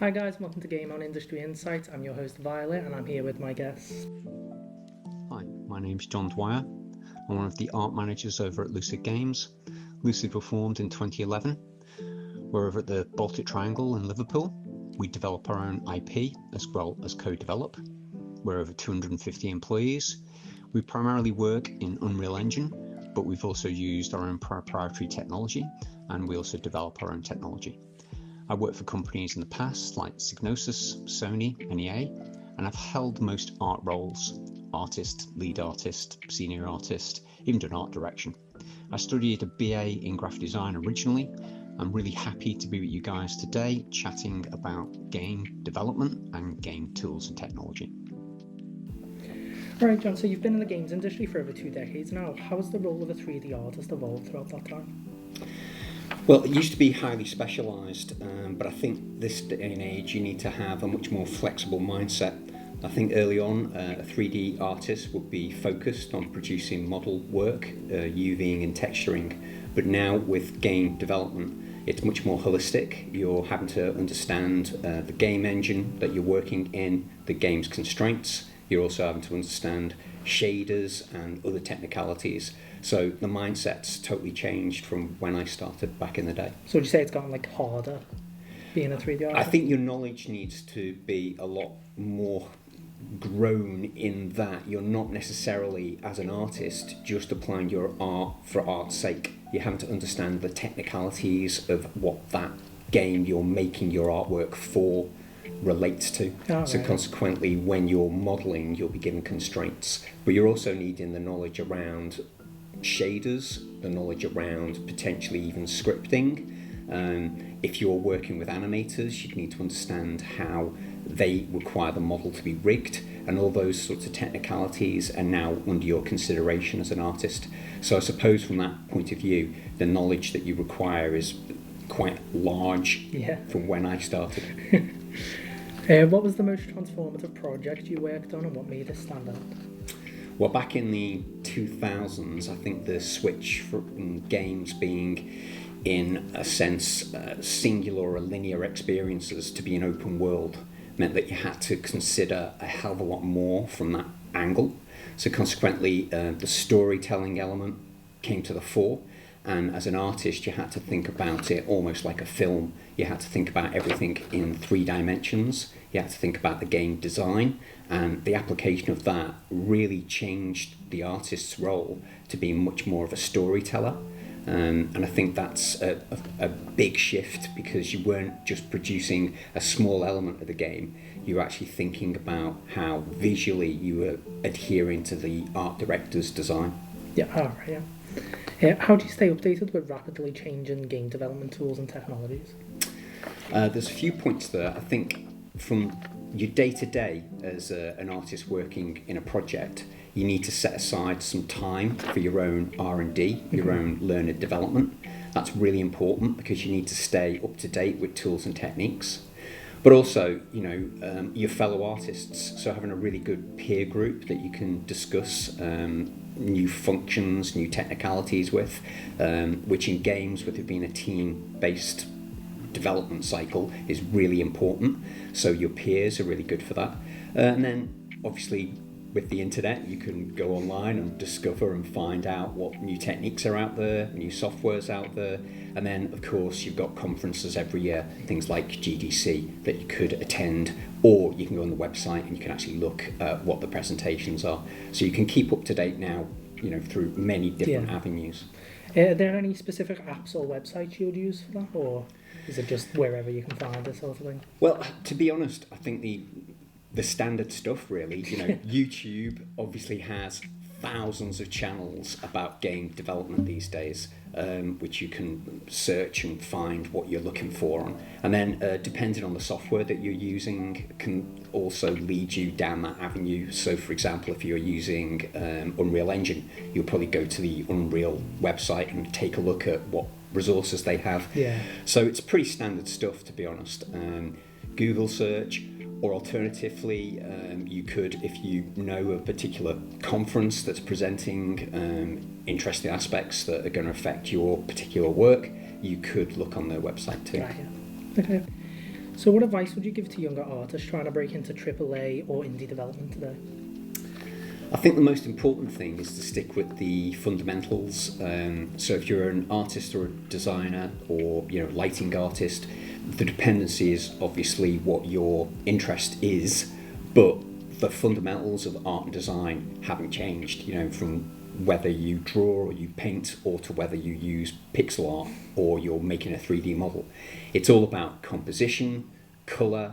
Hi guys, welcome to Game On Industry Insights. I'm your host Violet and I'm here with my guests. Hi, my name's John Dwyer. I'm one of the art managers over at Lucid Games. Lucid were formed in 2011. We're over at the Baltic Triangle in Liverpool. We develop our own IP as well as co-develop. We're over 250 employees. We primarily work in Unreal Engine, but we've also used our own proprietary technology, and we also develop our own technology. I worked for companies in the past like Psygnosis, Sony, and EA, and I've held most art roles: artist, lead artist, senior artist, even done art direction. I studied a BA in graphic design originally. I'm really happy to be with you guys today, chatting about game development and game tools and technology. Alright John, so you've been in the games industry for over 2 decades now. How has the role of a 3D artist evolved throughout that time? Well, it used to be highly specialised, but I think this day and age you need to have a much more flexible mindset. I think early on a 3D artist would be focused on producing model work, UVing and texturing, but now with game development it's much more holistic. You're having to understand the game engine that you're working in, the game's constraints. You're also having to understand shaders and other technicalities. So the mindset's totally changed from when I started back in the day. So would you say it's gotten harder being a 3D artist? I think your knowledge needs to be a lot more grown in that you're not necessarily, as an artist, just applying your art for art's sake. You're having to understand the technicalities of what that game you're making your artwork for relates to. So consequently, when you're modelling, you'll be given constraints, but you're also needing the knowledge around shaders, the knowledge around potentially even scripting. If you're working with animators, you need to understand how they require the model to be rigged, and all those sorts of technicalities are now under your consideration as an artist. So I suppose from that point of view, the knowledge that you require is quite large from when I started. What was the most transformative project you worked on and what made it stand out? Well, back in the 2000s, I think the switch from games being, in a sense, singular or linear experiences to be an open world meant that you had to consider a hell of a lot more from that angle. So consequently, the storytelling element came to the fore. And as an artist, you had to think about it almost like a film. You had to think about everything in 3 dimensions. You had to think about the game design, and the application of that really changed the artist's role to be much more of a storyteller. And I think that's a big shift, because you weren't just producing a small element of the game. You were actually thinking about how visually you were adhering to the art director's design. How do you stay updated with rapidly changing game development tools and technologies? There's a few points there. I think from your day-to-day as an artist working in a project, you need to set aside some time for your own R&D, your own learner development. That's really important, because you need to stay up to date with tools and techniques. But also, your fellow artists, so having a really good peer group that you can discuss new functions, new technicalities with, which in games, with it being a team-based development cycle, is really important. So your peers are really good for that. And then, obviously, with the internet, you can go online and discover and find out what new techniques are out there, new software's out there. And then, of course, you've got conferences every year, things like GDC, that you could attend, or you can go on the website and you can actually look at what the presentations are. So you can keep up to date now, through many different avenues. Are there any specific apps or websites you would use for that, or is it just wherever you can find it sort of thing? Well, to be honest, I think the standard stuff, really. YouTube obviously has thousands of channels about game development these days, which you can search and find what you're looking for on. And then depending on the software that you're using can also lead you down that avenue. So for example, if you're using Unreal Engine, you'll probably go to the Unreal website and take a look at what resources they have. So it's pretty standard stuff, to be honest. Google search, or alternatively, you could, if you know a particular conference that's presenting interesting aspects that are going to affect your particular work, you could look on their website too. Okay. So what advice would you give to younger artists trying to break into AAA or indie development today? I think the most important thing is to stick with the fundamentals. So if you're an artist or a designer or lighting artist, the dependency is obviously what your interest is, but the fundamentals of art and design haven't changed. From whether you draw or you paint, or to whether you use pixel art or you're making a 3D model. It's all about composition, colour,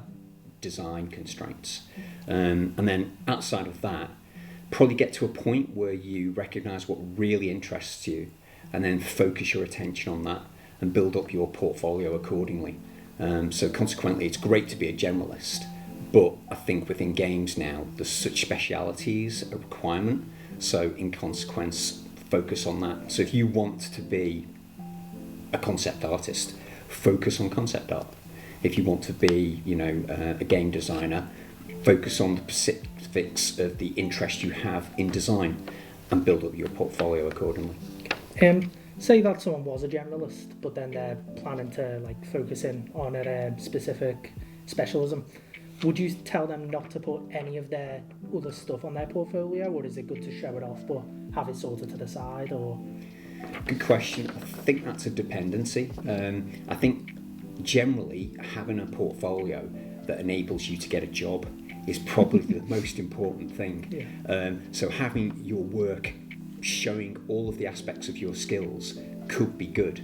design constraints, and then outside of that, probably get to a point where you recognise what really interests you and then focus your attention on that and build up your portfolio accordingly. So consequently, it's great to be a generalist, but I think within games now, there's such specialities a requirement. So in consequence, focus on that. So if you want to be a concept artist, focus on concept art. If you want to be, a game designer, focus on the specifics of the interest you have in design and build up your portfolio accordingly. Say that someone was a generalist, but then they're planning to focus in on a specific specialism. Would you tell them not to put any of their other stuff on their portfolio, or is it good to show it off but have it sorted to the side? Or good question. I think that's a dependency. I think generally having a portfolio that enables you to get a job is probably the most important thing. Yeah. So having your work showing all of the aspects of your skills could be good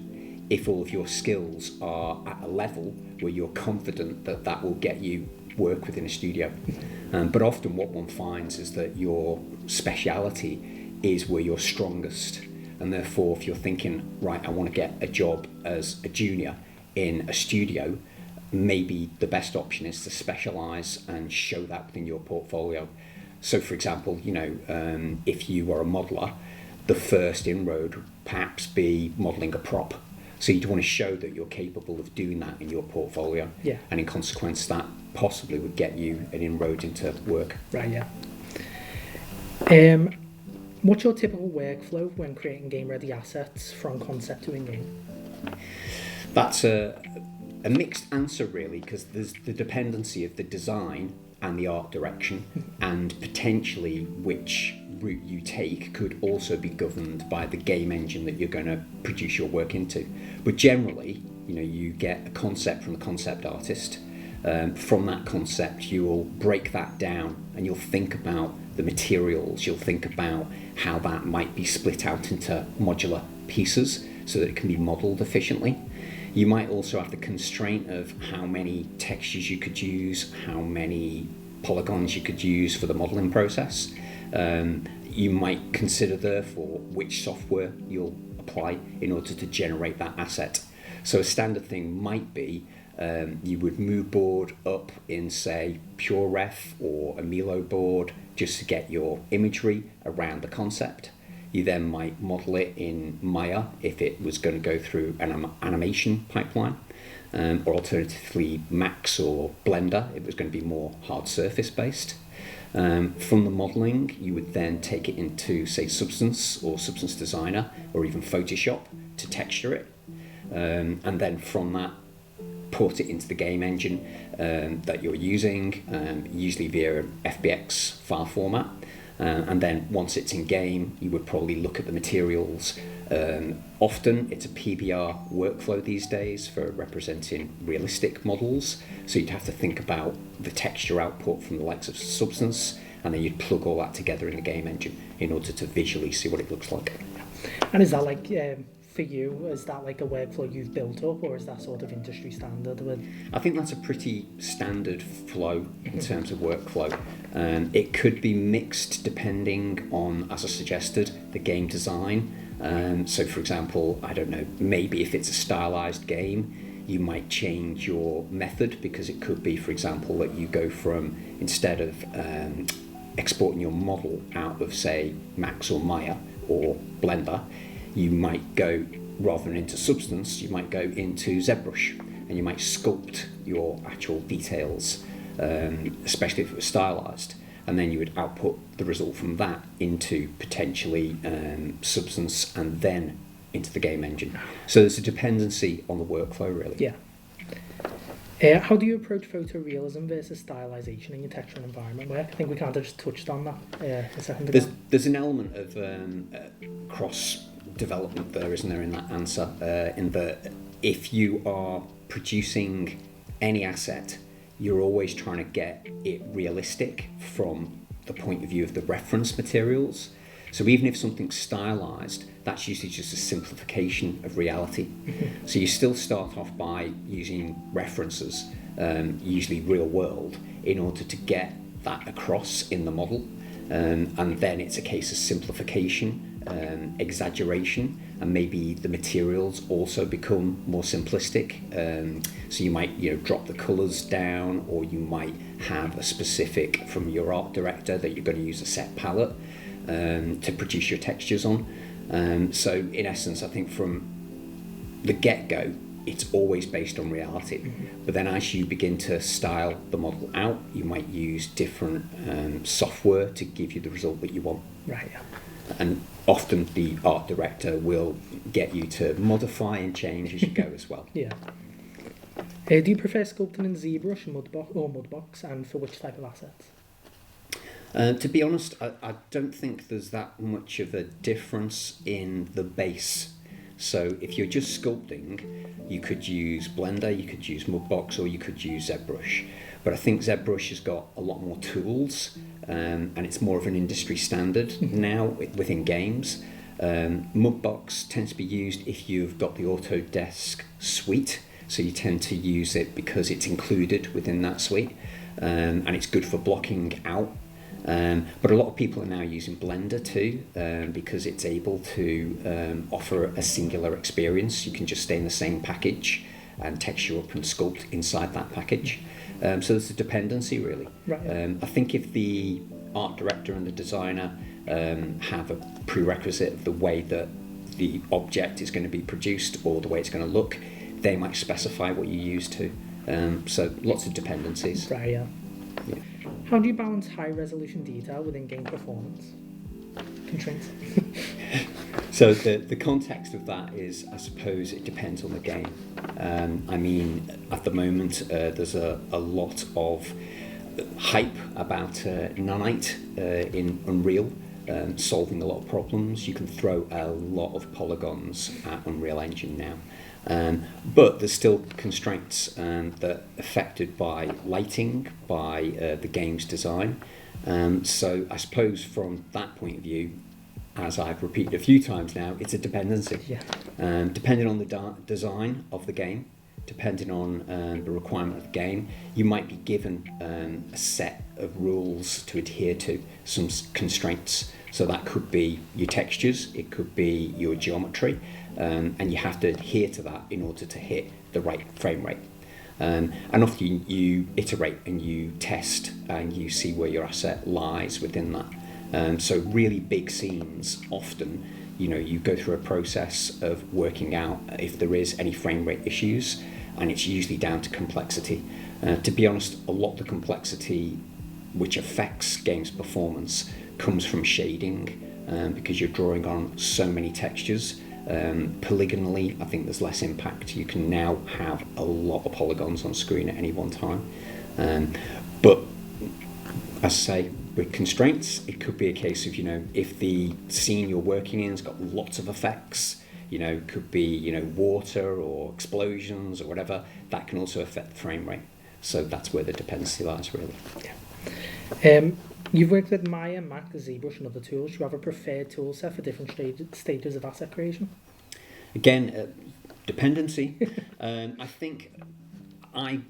if all of your skills are at a level where you're confident that that will get you work within a studio. But often what one finds is that your speciality is where you're strongest, and therefore if you're thinking, right, I want to get a job as a junior in a studio, maybe the best option is to specialise and show that within your portfolio. So for example, if you are a modeller, the first inroad would perhaps be modelling a prop. So you'd want to show that you're capable of doing that in your portfolio. Yeah. And in consequence, that possibly would get you an inroad into work. Right, yeah. What's your typical workflow when creating game-ready assets from concept to in-game? That's a mixed answer, really, because there's the dependency of the design and the art direction, and potentially which route you take could also be governed by the game engine that you're going to produce your work into. But generally, you get a concept from the concept artist. From that concept, you'll break that down and you'll think about the materials, you'll think about how that might be split out into modular pieces so that it can be modelled efficiently. You might also have the constraint of how many textures you could use, how many polygons you could use for the modelling process. You might consider therefore which software you'll apply in order to generate that asset. So a standard thing might be you would mood board up in, say, PureRef or a Milo board just to get your imagery around the concept. You then might model it in Maya if it was going to go through an animation pipeline, or alternatively Max or Blender if it was going to be more hard surface based. From the modelling, you would then take it into, say, Substance or Substance Designer or even Photoshop to texture it, and then from that put it into the game engine that you're using, usually via an FBX file format. And then once it's in game, you would probably look at the materials. Often it's a PBR workflow these days for representing realistic models. So you'd have to think about the texture output from the likes of Substance, and then you'd plug all that together in the game engine in order to visually see what it looks like. And is that for you, is that a workflow you've built up, or is that sort of industry standard? I think that's a pretty standard flow in terms of workflow. It could be mixed depending on, as I suggested, the game design. So for example, I don't know, maybe if it's a stylized game, you might change your method, because it could be, for example, that you go from, instead of exporting your model out of, say, Max or Maya or Blender, you might go, rather than into Substance, you might go into ZBrush, and you might sculpt your actual details, especially if it was stylized, and then you would output the result from that into potentially Substance and then into the game engine. So there's a dependency on the workflow, really. Yeah. How do you approach photorealism versus stylization in your texture and environment work? I think we kind of just touched on that a second ago. There's an element of cross development there, isn't there, in that answer? In that if you are producing any asset, you're always trying to get it realistic from the point of view of the reference materials. So even if something's stylized, that's usually just a simplification of reality. So you still start off by using references, usually real world, in order to get that across in the model. And then it's a case of simplification, exaggeration, and maybe the materials also become more simplistic. So you might drop the colours down, or you might have a specific from your art director that you're going to use a set palette to produce your textures on. So in essence, I think from the get-go, it's always based on reality. But then as you begin to style the model out, you might use different software to give you the result that you want. Right, yeah. And often the art director will get you to modify and change as you go as well. Yeah. Do you prefer sculpting in ZBrush, Mudbox, and for which type of assets? To be honest, I don't think there's that much of a difference in the base. So if you're just sculpting, you could use Blender, you could use Mudbox, or you could use ZBrush. But I think ZBrush has got a lot more tools, and it's more of an industry standard now within games. Mudbox tends to be used if you've got the Autodesk suite, so you tend to use it because it's included within that suite, and it's good for blocking out. But a lot of people are now using Blender too, because it's able to offer a singular experience. You can just stay in the same package and texture up and sculpt inside that package. So there's a dependency really. Right. I think if the art director and the designer have a prerequisite of the way that the object is going to be produced or the way it's going to look, they might specify what you use to. So lots of dependencies. Right, yeah. Yeah. How do you balance high resolution detail with in-game performance constraints? So the context of that is, I suppose, it depends on the game. I mean, at the moment, there's a lot of hype about Nanite in Unreal, solving a lot of problems. You can throw a lot of polygons at Unreal Engine now. But there's still constraints that are affected by lighting, by the game's design. So I suppose from that point of view, as I've repeated a few times now, it's a dependency. Yeah. Depending on the design of the game, depending on the requirement of the game, you might be given a set of rules to adhere to, some constraints. So that could be your textures, it could be your geometry, and you have to adhere to that in order to hit the right frame rate. And often you iterate and you test and you see where your asset lies within that. So really big scenes, often, you go through a process of working out if there is any frame rate issues, and it's usually down to complexity. To be honest, a lot of the complexity which affects games performance comes from shading, because you're drawing on so many textures. Polygonally, I think there's less impact. You can now have a lot of polygons on screen at any one time. But as I say, with constraints, it could be a case of, if the scene you're working in has got lots of effects, could be, water or explosions or whatever, that can also affect the frame rate. So that's where the dependency lies, really. Yeah. You've worked with Maya, Mac, ZBrush and other tools. Do you have a preferred tool set for different stages of asset creation? Again, dependency. I think I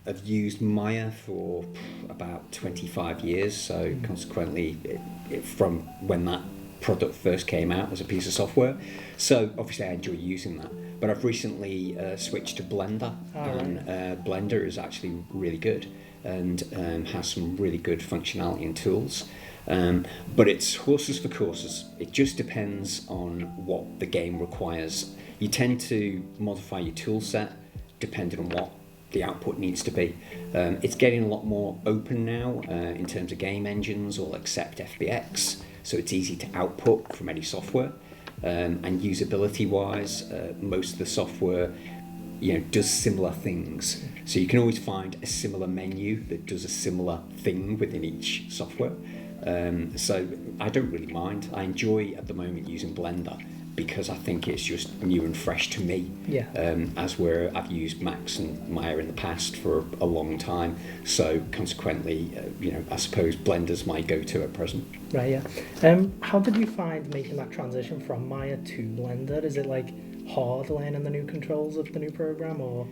have used Maya for about 25 years, so consequently, from when that product first came out as a piece of software. So obviously I enjoy using that. But I've recently switched to Blender, and Blender is actually really good and has some really good functionality and tools. But it's horses for courses. It just depends on what the game requires. You tend to modify your tool set depending on what the output needs to be. It's getting a lot more open now in terms of game engines will accept FBX, so it's easy to output from any software. And usability wise, most of the software does similar things. So you can always find a similar menu that does a similar thing within each software. So I don't really mind. I enjoy at the moment using Blender because I think it's just new and fresh to me. Yeah. As where I've used Max and Maya in the past for a long time. So consequently, I suppose Blender's my go-to at present. Right, yeah. How did you find making that transition from Maya to Blender? Is it like hard learning the new controls of the new program, or?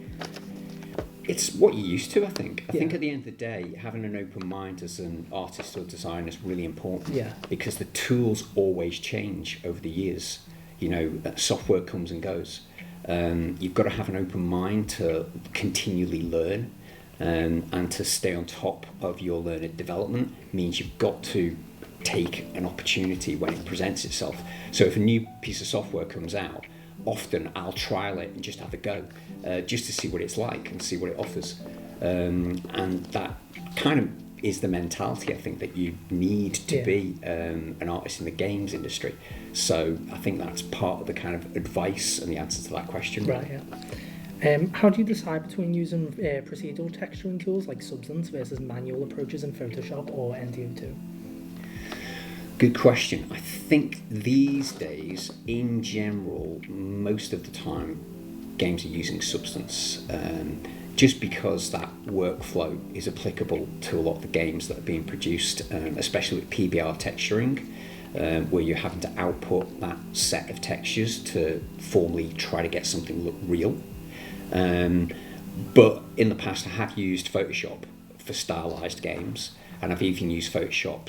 It's what you're used to, I think. I Yeah. think at the end of the day, having an open mind as an artist or designer is really important. Yeah. Because the tools always change over the years. Software comes and goes. You've got to have an open mind to continually learn, and to stay on top of your learner development means you've got to take an opportunity when it presents itself. So if a new piece of software comes out, often I'll trial it and just have a go, just to see what it's like and see what it offers. And that kind of is the mentality I think that you need to be an artist in the games industry. So I think that's part of the kind of advice and the answer to that question. Right, yeah. How do you decide between using procedural texturing tools like Substance versus manual approaches in Photoshop or NTO2? Good question. I think these days, in general, most of the time, games are using Substance, just because that workflow is applicable to a lot of the games that are being produced, especially with PBR texturing, where you're having to output that set of textures to formally try to get something look real. But in the past, I have used Photoshop for stylized games. And I've even used Photoshop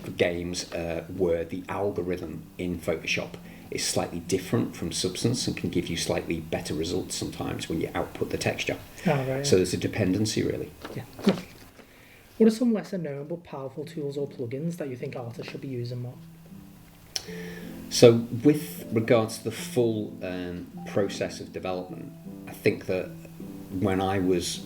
for games where the algorithm in Photoshop is slightly different from Substance and can give you slightly better results sometimes when you output the texture. Oh, right, So there's a dependency, really. Yeah. What are some lesser known but powerful tools or plugins that you think artists should be using more? So with regards to the full process of development, I think that when I was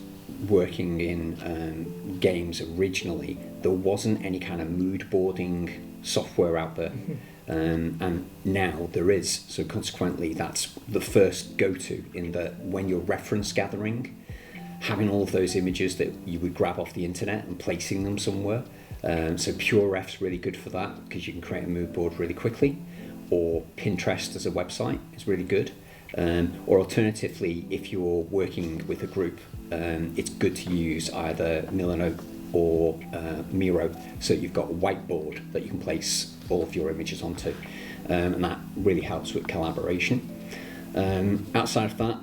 working in games originally, there wasn't any kind of mood boarding software out there. And now there is. So consequently, that's the first go-to in that when you're reference gathering, having all of those images that you would grab off the internet and placing them somewhere. So PureRef's really good for that because you can create a mood board really quickly. Or Pinterest as a website is really good. Or alternatively, if you're working with a group, it's good to use either Milano or Miro, so you've got a whiteboard that you can place all of your images onto, and that really helps with collaboration. Outside of that,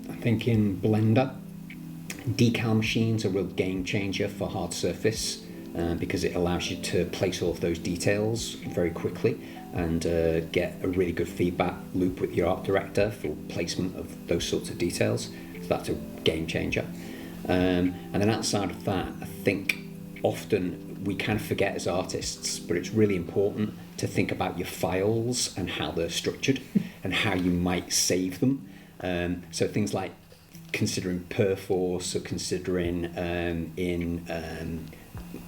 I think in Blender, decal machines are a real game changer for hard surface, because it allows you to place all of those details very quickly and get a really good feedback loop with your art director for placement of those sorts of details. So that's a game changer. And then outside of that, I think often we kind of forget as artists, but it's really important to think about your files and how they're structured and how you might save them. So things like considering Perforce or considering in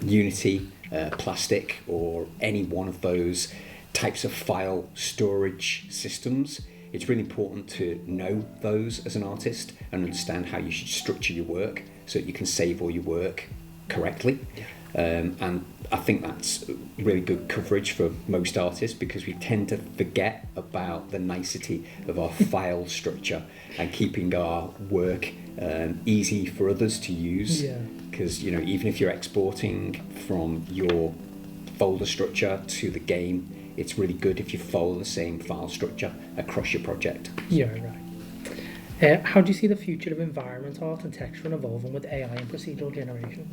Unity, Plastic, or any one of those types of file storage systems. It's really important to know those as an artist and understand how you should structure your work so that you can save all your work correctly. And I think that's really good coverage for most artists because we tend to forget about the nicety of our file structure and keeping our work easy for others to use. Because even if you're exporting from your folder structure to the game, it's really good if you follow the same file structure across your project. Yeah, right. How do you see the future of environment art and texturing evolving with AI and procedural generation?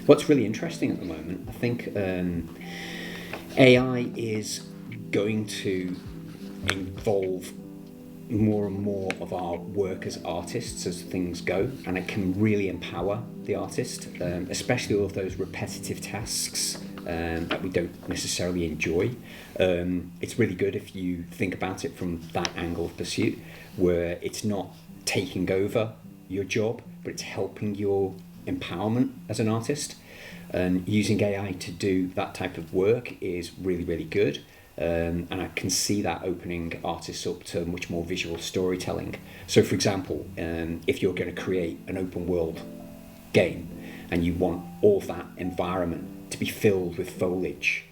What's really interesting at the moment, I think AI is going to involve more and more of our work as artists as things go, and it can really empower the artist, especially all of those repetitive tasks that we don't necessarily enjoy. It's really good if you think about it from that angle of pursuit, where it's not taking over your job, but it's helping your empowerment as an artist. And using AI to do that type of work is really, really good. And I can see that opening artists up to much more visual storytelling. So, for example, if you're going to create an open world game and you want all of that environment to be filled with foliage,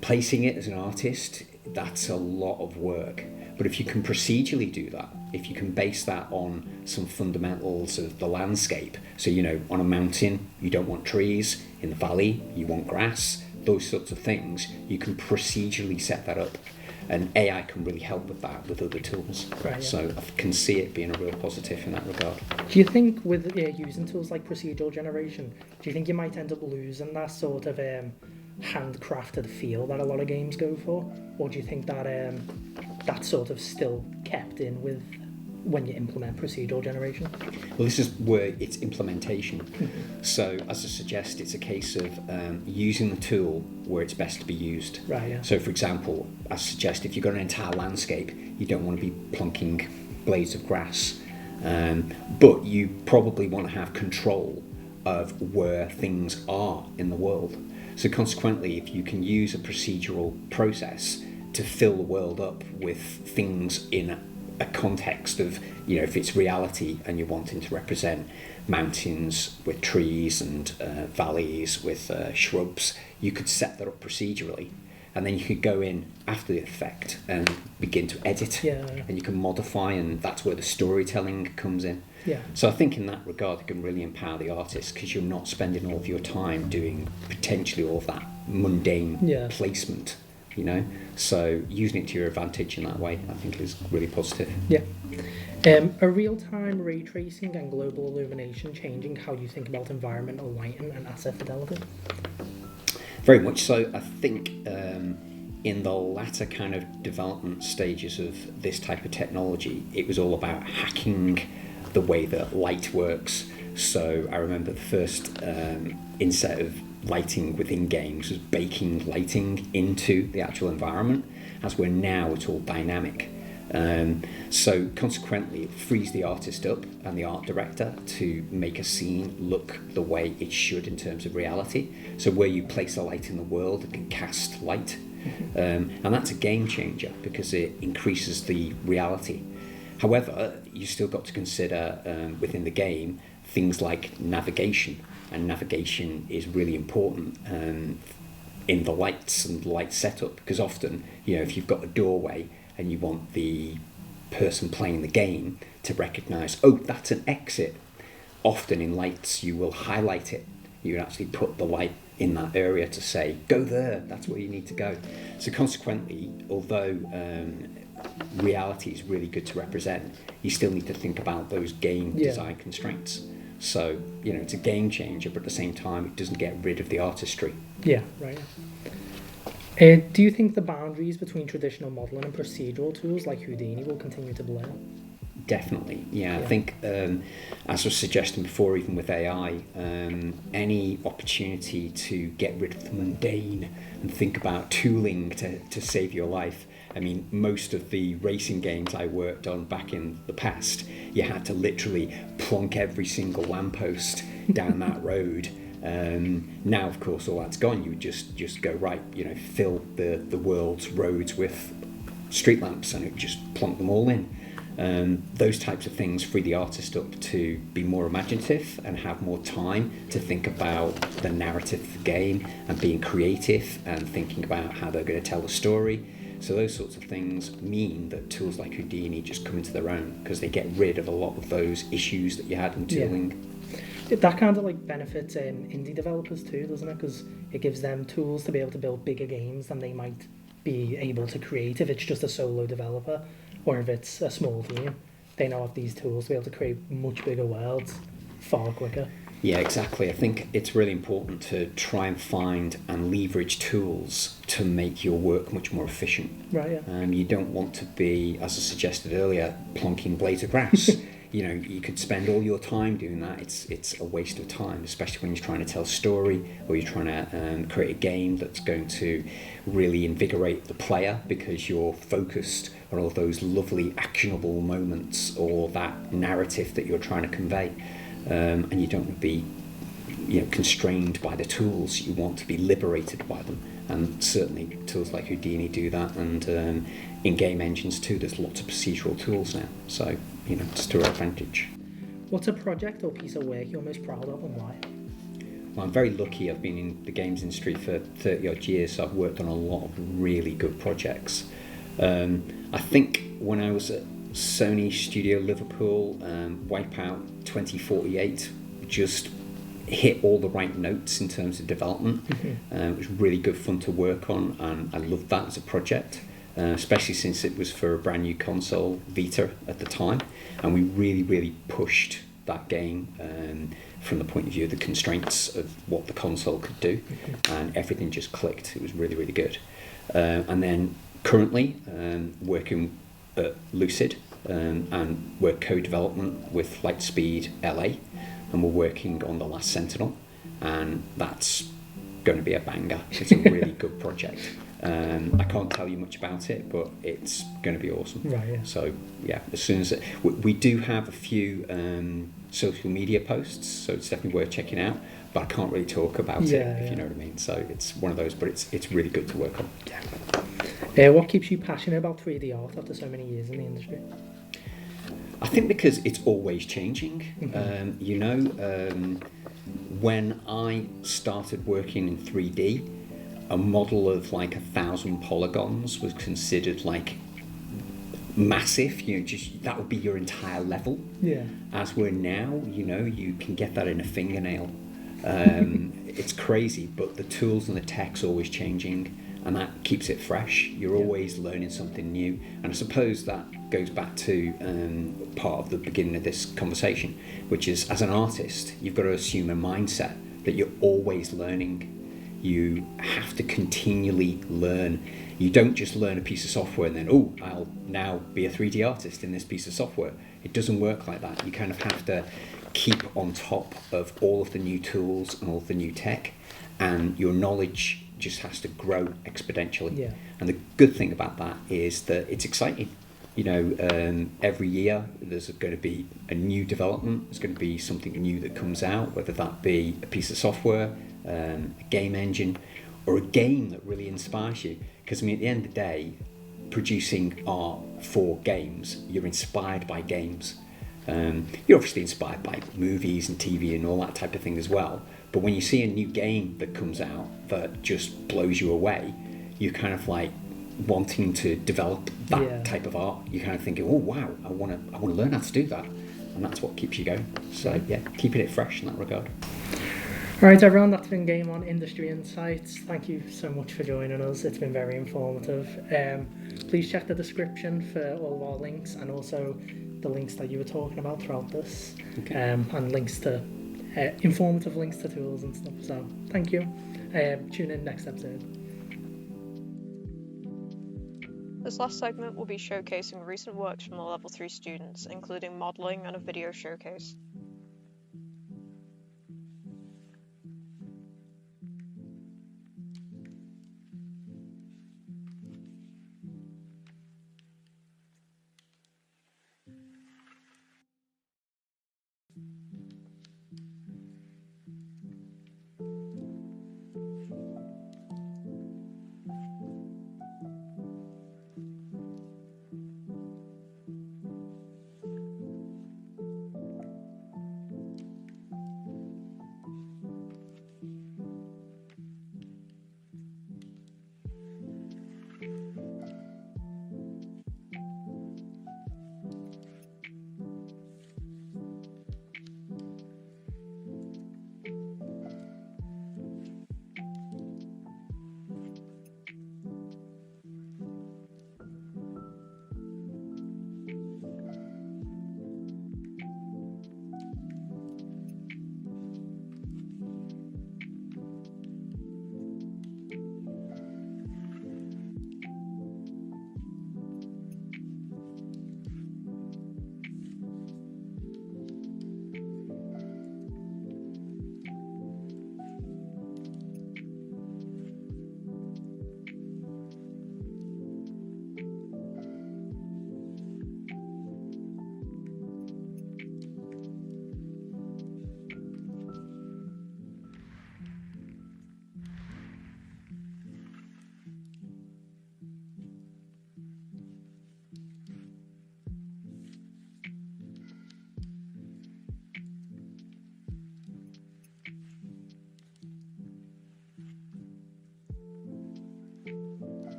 placing it as an artist, that's a lot of work. But if you can procedurally do that, if you can base that on some fundamentals of the landscape, so, you know, on a mountain, you don't want trees, in the valley, you want grass, those sorts of things, you can procedurally set that up. And AI can really help with that with other tools. Right, yeah. So I can see it being a real positive in that regard. Do you think with using tools like procedural generation, do you think you might end up losing that sort of handcrafted feel that a lot of games go for? Or do you think that that's sort of still kept in with when you implement procedural generation? Well, this is where it's implementation. So, as I suggest, it's a case of using the tool where it's best to be used. Right, yeah. So, for example, I suggest if you've got an entire landscape, you don't want to be plonking blades of grass, but you probably want to have control of where things are in the world. So, consequently, if you can use a procedural process to fill the world up with things in a context of, you know, if it's reality and you're wanting to represent mountains with trees and valleys with shrubs, you could set that up procedurally, and then you could go in after the effect and begin to edit, and you can modify, and that's where the storytelling comes in. So I think in that regard it can really empower the artist, because you're not spending all of your time doing potentially all of that mundane placement, you know. So using it to your advantage in that way, I think, is really positive. Are real-time ray tracing and global illumination changing how you think about environmental lighting and asset fidelity? Very much so. I think in the latter kind of development stages of this type of technology, it was all about hacking the way that light works. So I remember the first inset of lighting within games was baking lighting into the actual environment, as where now it's all dynamic. So consequently, it frees the artist up and the art director to make a scene look the way it should in terms of reality. So where you place a light in the world, it can cast light. And that's a game changer because it increases the reality. However, you still got to consider within the game things like navigation, and navigation is really important in the lights and light setup, because often, you know, if you've got a doorway and you want the person playing the game to recognise, oh, that's an exit, often in lights you will highlight it. You actually put the light in that area to say, go there, that's where you need to go. So consequently, although reality is really good to represent, you still need to think about those game design constraints. So, you know, it's a game changer, but at the same time, it doesn't get rid of the artistry. Do you think the boundaries between traditional modelling and procedural tools like Houdini will continue to blur? Definitely, I think, as I was suggesting before, even with AI, any opportunity to get rid of the mundane and think about tooling to save your life. I mean, most of the racing games I worked on back in the past, you had to literally plonk every single lamppost down that road. Now, of course, all that's gone. You would just go, right, you know, fill the world's roads with street lamps, and it just plonk them all in. Those types of things free the artist up to be more imaginative and have more time to think about the narrative of the game and being creative and thinking about how they're going to tell the story. So those sorts of things mean that tools like Houdini just come into their own, because they get rid of a lot of those issues that you had in tooling. That kind of like benefits indie developers too, doesn't it? Because it gives them tools to be able to build bigger games than they might be able to create if it's just a solo developer, or if it's a small team. They now have these tools to be able to create much bigger worlds far quicker. Yeah, exactly. I think it's really important to try and find and leverage tools to make your work much more efficient. You don't want to be, as I suggested earlier, plonking blades of grass. You know, you could spend all your time doing that. It's a waste of time, especially when you're trying to tell a story or you're trying to create a game that's going to really invigorate the player, because you're focused on all those lovely actionable moments or that narrative that you're trying to convey. And you don't want to be, you know, constrained by the tools. You want to be liberated by them and certainly tools like Houdini do that, and in-game engines too. There's lots of procedural tools now, so it's to our advantage. What's a project or piece of work you're most proud of, and why? Well, I'm very lucky. I've been in the games industry for 30 odd years, so I've worked on a lot of really good projects. I think when I was at Sony Studio Liverpool, Wipeout 2048 just hit all the right notes in terms of development. It was really good fun to work on, and I loved that as a project, especially since it was for a brand new console, Vita, at the time, and we really pushed that game from the point of view of the constraints of what the console could do, and everything just clicked. It was really good. And then currently working at Lucid, and we're co-development with Lightspeed LA, and we're working on The Last Sentinel, and that's going to be a banger. It's a really good project. I can't tell you much about it, but it's going to be awesome. Right, yeah. So yeah, as soon as we do have a few social media posts, so it's definitely worth checking out, but I can't really talk about it, if you know what I mean. So it's one of those, but it's really good to work on. What keeps you passionate about 3D art after so many years in the industry? I think because it's always changing. When I started working in 3D, a model of like 1,000 polygons was considered like massive. Just that would be your entire level. Yeah. As we're now, you can get that in a fingernail. It's crazy, but the tools and the tech's always changing, and that keeps it fresh. You're always learning something new, and I suppose that goes back to part of the beginning of this conversation, which is, as an artist, you've got to assume a mindset that you're always learning. You have to continually learn. You don't just learn a piece of software and then, I'll now be a 3D artist in this piece of software. It doesn't work like that. You kind of have to keep on top of all of the new tools and all of the new tech, and your knowledge just has to grow exponentially. Yeah. And the good thing about that is that it's exciting. Every year there's going to be a new development. There's going to be something new that comes out, whether that be a piece of software, a game engine, or a game that really inspires you. Because at the end of the day, producing art for games, you're inspired by games. You're obviously inspired by movies and TV and all that type of thing as well. But when you see a new game that comes out that just blows you away, you're kind of like wanting to develop that type of art. You're kind of thinking, oh wow, I want to learn how to do that, and that's what keeps you going. So yeah, keeping it fresh in that regard. All right, everyone, that's been Game On Industry Insights. Thank you so much for joining us. It's been very informative. Please check the description for all of our links, and also the links that you were talking about throughout this, and links to informative links to tools and stuff. So thank you. Tune in next episode. This last segment will be showcasing recent works from the Level 3 students, including modelling and a video showcase.